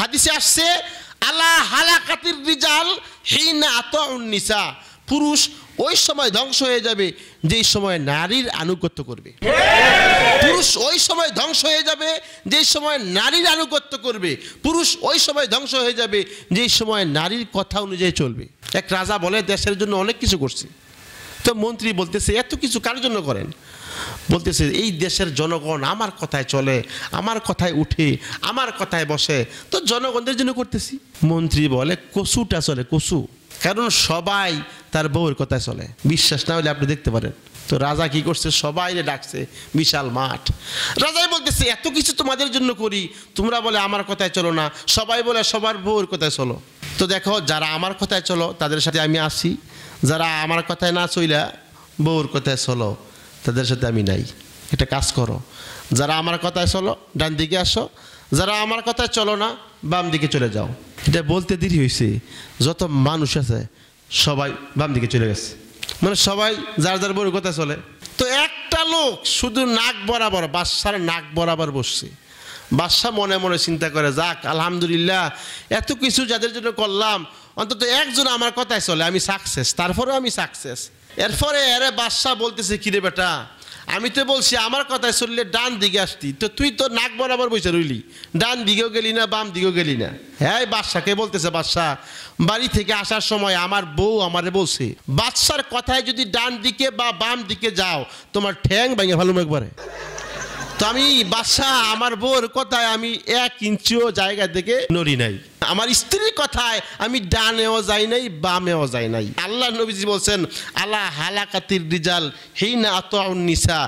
হাদিসে আসছে আলা হালাকাতির রিজাল হিনা আতাউন নিসা, পুরুষ ওই সময় ধ্বংস হয়ে যাবে যেই সময় নারীর আনুগত্য করবে। পুরুষ ওই সময় ধ্বংস হয়ে যাবে যেই সময় নারীর আনুগত্য করবে। পুরুষ ওই সময় ধ্বংস হয়ে যাবে যেই সময় নারীর কথা অনুযায়ী চলবে। এক রাজা বলে দেশের জন্য অনেক কিছু করছে, তো মন্ত্রী বলতেছে এত কিছু কার জন্য করেন? বলতেছে এই দেশের জনগণ আমার কথায় চলে, আমার কথায় উঠে, আমার কথায় বসে, তো জনগণদের জন্য করতেছি। মন্ত্রী বলে কচুটা চলে কচু, কারণ সবাই তার বউয়ের কথায় চলে। বিশ্বাস না হলে আপনি দেখতে পারেন। তো রাজা কি করছে, সবাই ডাকছে, বিশাল মাঠ। রাজাই বলতেছে এত কিছু তোমাদের জন্য করি, তোমরা বলে আমার কথায় চলো না, সবাই বলে সবার বউয়ের কথায় চলো। তো দেখো যারা আমার কথায় চলো তাদের সাথে আমি আসি, যারা আমার কথায় না চইলা বউর কথায় চলো তাদের সাথে আমি নাই। এটা কাজ করো, যারা আমার কথায় চলো ডান দিকে আসো, যারা আমার কথায় চলো না বাম দিকে চলে যাও। এটা বলতে দেরি হয়েছে, যত মানুষ আছে সবাই বাম দিকে চলে গেছে, মানে সবাই যার যার বউর কথায় চলে। তো একটা লোক শুধু নাক বরাবর, বাদশার নাক বরাবর বসছে। বাদশা মনে মনে চিন্তা করে, যাক আলহামদুলিল্লাহ এত কিছু যাদের জন্য করলাম, অন্তত একজন আমার কথায় চলে, আমি সাকসেস, তারপরেও আমি সাকসেস। এরপরে আরে বাদশা বলতেছে কিরে বেটা, আমি তো বলছি আমার কথায় চললে ডান দিকে আসতি, তো তুই তো নাক বরাবর বসে রইলি, ডান দিকেও গেলি না বাম দিকেও গেলি না। হ্যাঁ বাদশাকে বলতেছে, বাদশা বাড়ি থেকে আসার সময় আমার বউ আমারে বলছে বাদশার কথায় যদি ডান দিকে বা বাম দিকে যাও তোমার ঠ্যাং ভেঙে ফেলুম একবারে। তো আমি বাদশা আমার বউর কথায় আমি 1 ইঞ্চিও জায়গা থেকে নড়ি নাই, আমার স্ত্রীর কথায় আমি ডানেও যাই নাই বামেও যাই নাই। আল্লাহ নবীজি বলছেন আলা হালাকাতির রিজাল হিনা আতাউন নিসা,